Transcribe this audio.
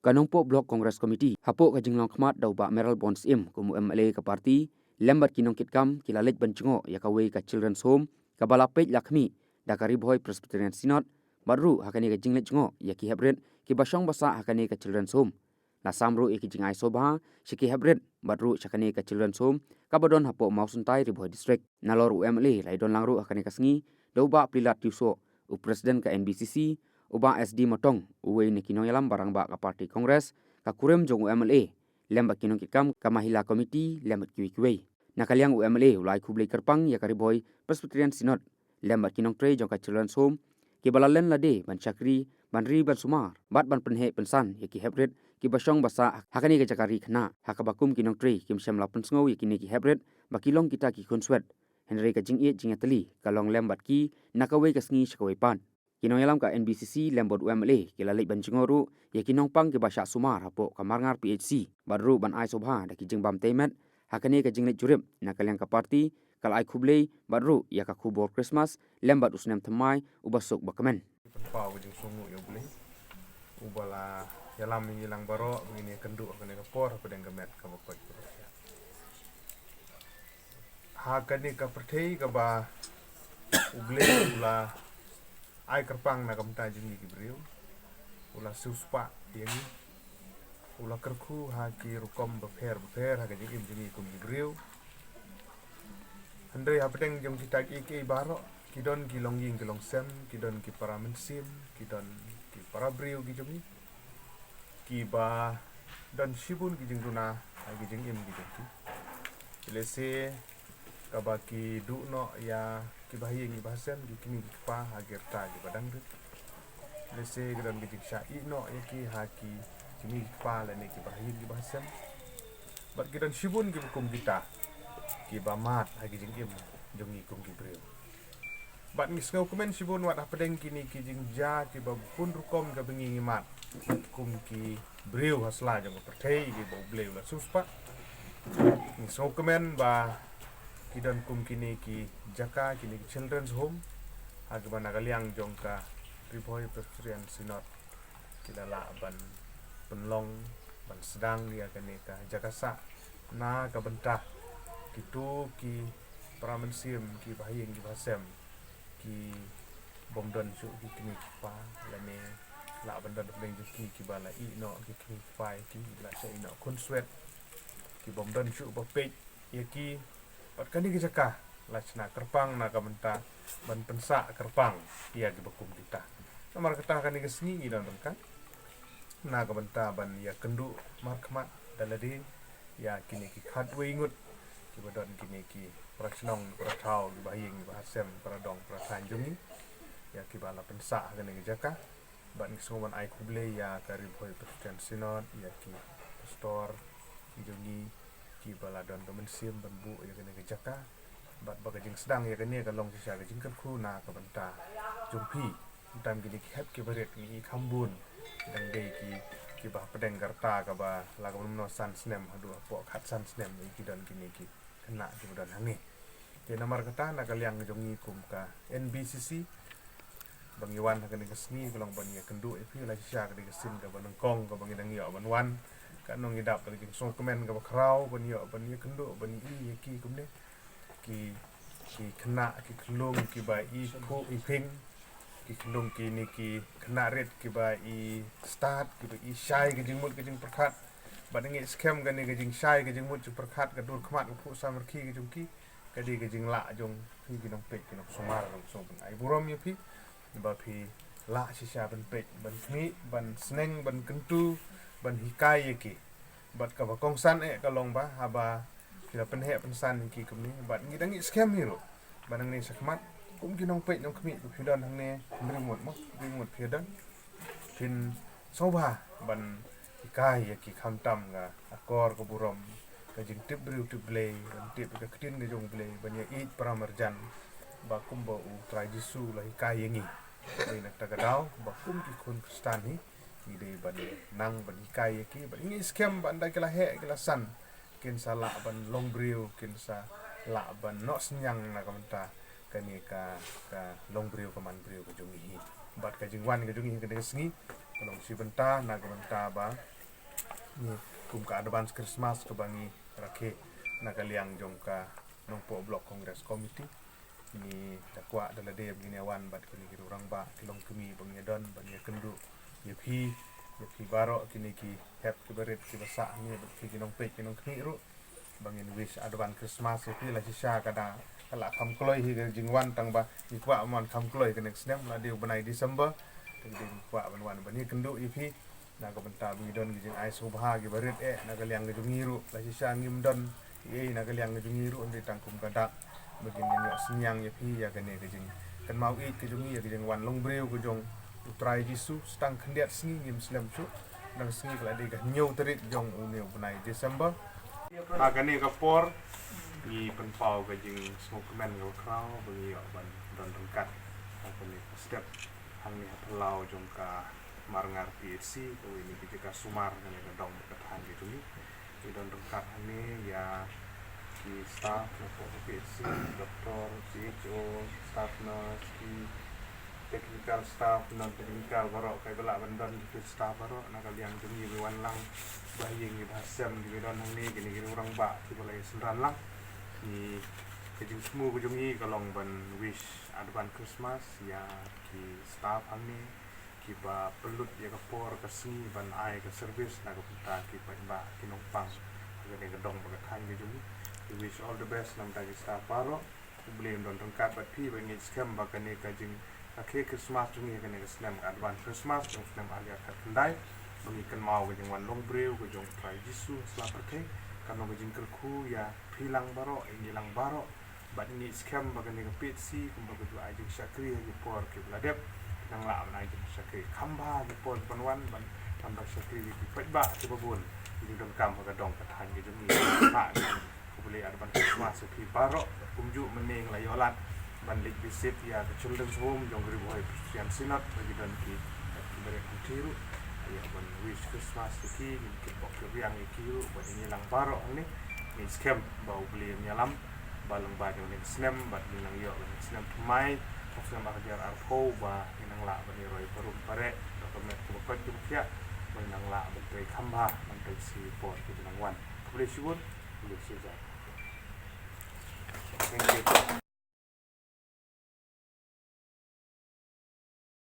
Kanongpo Block Congress Committee hapo ka jinglong khmat dau ba Meral Bonds im kumu MLA ka parti lembat kinong kitkam kilalet banjungo ya kawe ka Children's Home ka balapet lakmi dakari boy Presbyterian Synod baru hakani ka jinglet jingo ya ki hebret ki basong basa hakani ka Children's Home la samru e ki jingai soba shiki hebret baru shakani ka Children's Home ka badon hapo mausuntai riboy district nalor UMLA laidon langru hakani ka sngi dau ba plilat yuso u president ka NBCC uba SD motong uwe ni kinong yalam barang ba ka parti kongres ka kurem jong UMLA lembat kinong kikam ka mahila committee lembat kiwi nakaliang UMLA ulai kublai kerpang ya kariboy Presbyterian Synod lembat kinong tre jong ka Children's Home ki balalen lade ban chakri ban ri ban sumar bat ban penhe pensan ya ki hebret ki basong basa hakani ka jakari khna hakabakum kinong tre kim sem lapun sngo ya kini ki hebret bakilong kita ki konswet Henry ka jingye jingatali kalong lembat ki nakawe ka sngi shakawe pan kinong yalam ka NBCC lembot UMLA kilalek banjingoru ya kinong pang ke basya sumar hapo kamarngar PHC badru ban ai sobha da ki jingbam temet hakane ka jinglet jurip nakaliang ka parti kal ai khublei badru ya ka khubor Christmas lembat usnem thamai ubasuk bakamen pau jing sungu yo beli ubala yalam ni lang baro ini kendu kene ka por ko deng gamet ka bokoi hakane ka perthei ka ba uble ula ai kerpang na kamta jingi gibriu ula suspa yang ula kerku ha ki rukom befer ha ka jingi kum gibriu andre ha pedeng jom kita ki baro kidon ki longging ki longsem kidon ki para mensim kidon ki para briu ki jomi ki ba dan shibun ki jingduna ha ki jingim ki jomi lese kabaki du no ya ki bahi ngi bahasan ki kimi ki pa hager ta ki badang rit lese gran ki sha i no ya ki ha ki kimi ki pa la ne ki bahi ngi bahasan bat ki dan shibun ki kum kita ki ba mat ha ki jingim jongi kum ki breu bat ngi sngo komen shibun wat apa deng kini ki jingja ki ba pun rukom ka bengi ngi mat kum ki breu hasla jong perthei ki ba bleu la suspa ngi sngo komen ba kidan kum kini ki jaka kini ki Children's Home agba nagaliang jongka riboy Presbyterian Synod kilala ban penlong ban sedang dia kene ka jakasa na ka bentah kitu ki pramensim ki bahing ki basem ki bomdon su ki kini pa lane la bandan beng ki bala i no ki kini pa ki la sa ino konswet ki bomdon su ba pe ki pat kani ki jaka lachna kerpang na kamenta ban pensa kerpang ia ki bakum kita namar kata kani ki sngi dan kan na kamenta ban ya kendu markmat dalade ya kini ki khatwe ingut ki badon kini ki prachnong prathau ki bahing bahasem pradong prathanjungi ya ki bala pensa kani ki jaka ban soman ai kuble ya kari boy Presbyterian Synod ya ki pastor jungi ki bala don kemensim banbu ya kene kejaka bat bagajing sedang ya kene kalong sisa gajing kerku na ka benta jumpi tam gini ki hep ki beret ni khambun dang dei ki bah pedeng garta ka ba lagam no san snem hadu po khat san snem ni ki don kini ki kena ki don hangi ke nomor kata na kaliang jongi kum ka NBCC bang Iwan kene kesni kalong ban ya kendu e pi la sisa ka digesin ka ban kong ka bang dang ya ban wan kanong idap dari song komen ka bakrau ban yo kendo ban i ki kumne ki kena ki klung ki ba i ko i ping ki klung ki ni ki kena red ki ba i start ki ba i shai ki jingmut ki jing perkhat ban ngi scam kan ni ki jing shai ki jingmut ki perkhat ka dur khmat ku samar ki jung ki ka di ki jing la jong pi ki nong pek ki nong sumar nong song ban ai burom yo pi ba pi la sisa ban pek ban ni ban sneng ban kentu ban hikai ki bat ka ba kongsan kalong ba haba kila penhe pensan ki kumni bat ngi dangi scam hiro banang ni sakmat kum ki nong pe nong kmi ku phidan hang ne mrimut phidan pin soba ban hikai ki khamtam ga akor ko burom ka jing tip bru tip ble ban tip ka ktin ga jong ble ban ya i pramarjan ba kum ba u trajisu la hikai ngi ni nak ta gadau ba kum ki kun kristani ide ban nang ban hikai ki ban ngi scam ban da kila he kila san kin sala ban long briu kin sa la ban no senyang na kamta kani ka long briu ka man briu ka jungi bat ka jingwan ka jungi ka desngi kalau si benta na ka benta ba ni kumka advance Christmas ke bangi rakhe nakaliang jongka nongpo blok Congress Committee ni takwa dalade begini awan bat kini ki orang ba kilong kemi bangi don bangi kendu yepi baro kini ki hep ki berit ki basa ni ki kinong pe kinong kemi ru bangin wish advance Christmas yepi la sisa kada kala kam kloi hi jingwan tang ba ikwa mon kam kloi ke next nem la diu banai December tegding kwa banwan bani kendu yepi na ko benta bidon gijin ai subha gi berit nakaliang gi jungiru la sisa ngim don nakaliang gi jungiru ndi tangkum kada begini ni senyang ya pi ya kene ke jing kan mau i ke jungi ya ke jing wan long breu ke jong utrai jisu stang khendiat singi ngim slam chu nang singi kala de ga nyau terit jong uneu bunai December agane ka por i pen pau ke jing smoke man go krau bagi ban don rengkat agane step hang ni hapelau jong ka marangar PSC ko ini ke sumar ngene ka dong ka than ke jungi i don rengkat ni ya di staff PSC, doktor, CHO, staff nurse, technical staff, non technical baru kayak belak bendan di staff baru nakaliang jumi biwan lang bahing di bahasam di bedon hang ni gini orang bak di balai senran lang di kejung semua kejungi kalong ban wish advance Christmas ya ki staff hang ni kiba pelut ya kapor kesini ban ai ke service nak kita kiba ba kinopang gini gedong berkatan kejungi. We wish all the best nam tagi staff baro boleh don rengkat bat pi bangi scam bakane kajing akhe Christmas jungi kane snam advance Christmas jong snam alia kat kendai bangi kan mau kajing wan long breu ko jong trai jisu sla perke kan no kajing kerku ya pilang baro lang baro bat ni scam bakane kapit si kumba ko ju ajing syakri ji por ke bladep nang la na ajing syakri khamba ji por panwan ban tambah syakri ji pet ba ti babun ji don kam ka dong kathan ji jungi ha boleh advance Christmas sepi barok kumju mening la yolat balik visit ya ke children's home jong ribu hai Christian Synod bagi dan ki beri kutiru ya ban wish Christmas sepi ki bok riang ikiru ban ini lang barok ni ni scam bau beli nyalam baleng ba jong ni snem bat ni lang yo ni snem mai snem ajar arpo ba inang la ban roi perum pare dokumen ko pat ju kya ban nang la ban tei khamba ban tei si por ki nang wan boleh siwon boleh sejak. Thank you.